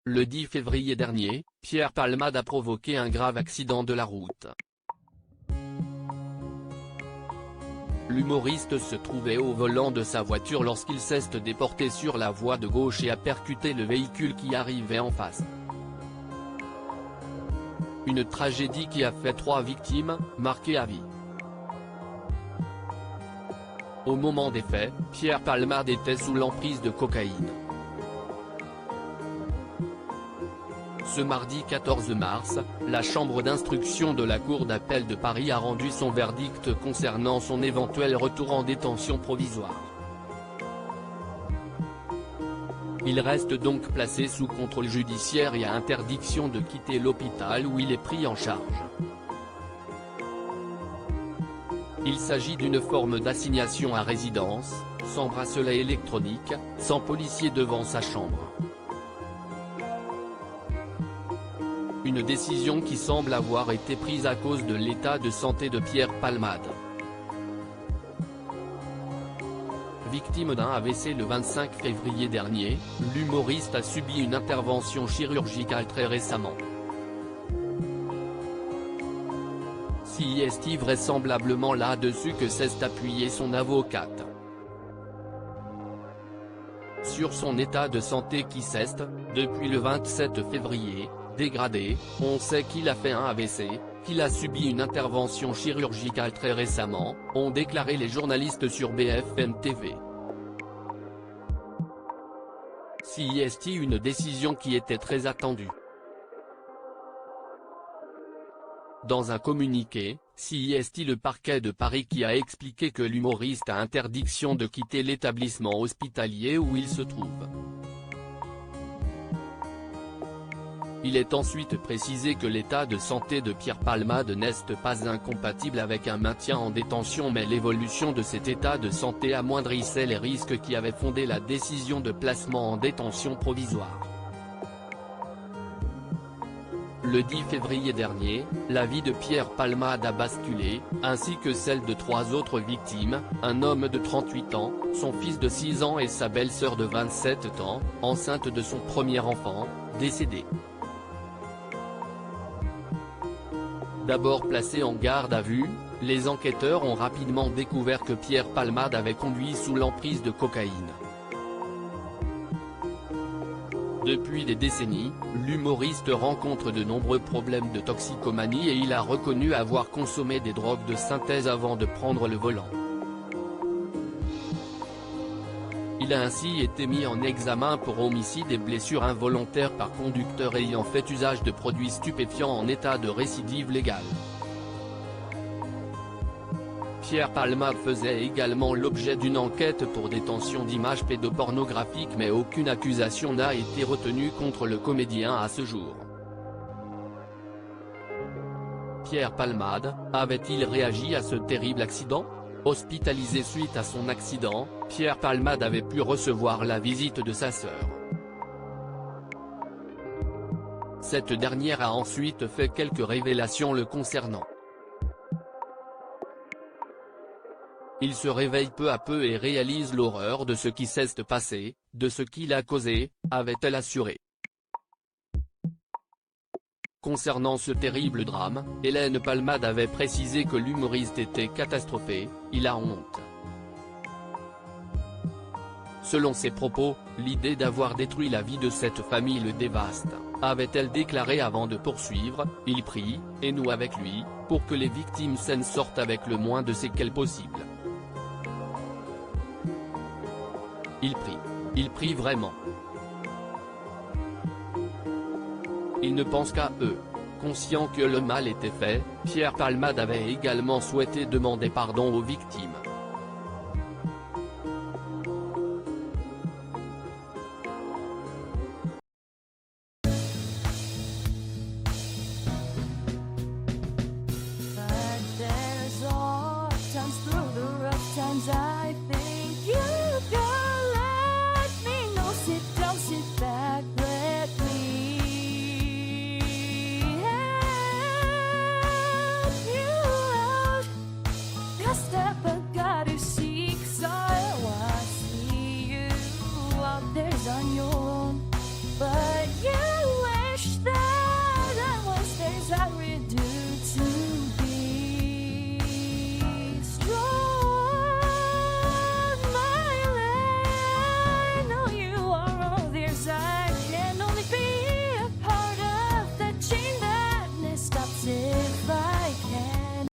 Le 10 février dernier, Pierre Palmade a provoqué un grave accident de la route. L'humoriste se trouvait au volant de sa voiture lorsqu'il s'est déporté sur la voie de gauche et a percuté le véhicule qui arrivait en face. Une tragédie qui a fait 3 victimes, marquées à vie. Au moment des faits, Pierre Palmade était sous l'emprise de cocaïne. Ce mardi 14 mars, la chambre d'instruction de la Cour d'appel de Paris a rendu son verdict concernant son éventuel retour en détention provisoire. Il reste donc placé sous contrôle judiciaire et a interdiction de quitter l'hôpital où il est pris en charge. Il s'agit d'une forme d'assignation à résidence, sans bracelet électronique, sans policier devant sa chambre. Une décision qui semble avoir été prise à cause de l'état de santé de Pierre Palmade. Victime d'un AVC le 25 février dernier, l'humoriste a subi une intervention chirurgicale très récemment. C'est vraisemblablement là-dessus que s'est appuyée son avocate. Sur son état de santé qui s'est, depuis le 27 février, dégradé, on sait qu'il a fait un AVC, qu'il a subi une intervention chirurgicale très récemment, ont déclaré les journalistes sur BFM TV. C'est une décision qui était très attendue. Dans un communiqué, c'est le parquet de Paris qui a expliqué que l'humoriste a interdiction de quitter l'établissement hospitalier où il se trouve. Il est ensuite précisé que l'état de santé de Pierre Palmade n'est pas incompatible avec un maintien en détention, mais l'évolution de cet état de santé amoindrissait les risques qui avaient fondé la décision de placement en détention provisoire. Le 10 février dernier, la vie de Pierre Palmade a basculé, ainsi que celle de 3 autres victimes, un homme de 38 ans, son fils de 6 ans et sa belle-sœur de 27 ans, enceinte de son premier enfant, décédés. D'abord placé en garde à vue, les enquêteurs ont rapidement découvert que Pierre Palmade avait conduit sous l'emprise de cocaïne. Depuis des décennies, l'humoriste rencontre de nombreux problèmes de toxicomanie et il a reconnu avoir consommé des drogues de synthèse avant de prendre le volant. Il a ainsi été mis en examen pour homicide et blessure involontaire par conducteur ayant fait usage de produits stupéfiants en état de récidive légale. Pierre Palmade faisait également l'objet d'une enquête pour détention d'images pédopornographiques, mais aucune accusation n'a été retenue contre le comédien à ce jour. Pierre Palmade, avait-il réagi à ce terrible accident ? Hospitalisé suite à son accident, Pierre Palmade avait pu recevoir la visite de sa sœur. Cette dernière a ensuite fait quelques révélations le concernant. Il se réveille peu à peu et réalise l'horreur de ce qui s'est passé, de ce qu'il a causé, avait-elle assuré. Concernant ce terrible drame, Hélène Palmade avait précisé que l'humoriste était catastrophé, il a honte. Selon ses propos, l'idée d'avoir détruit la vie de cette famille le dévaste, avait-elle déclaré avant de poursuivre, il prie, et nous avec lui, pour que les victimes s'en sortent avec le moins de séquelles possible. Il prie vraiment. Il ne pense qu'à eux. Conscient que le mal était fait, Pierre Palmade avait également souhaité demander pardon aux victimes. But there's all times through the rough times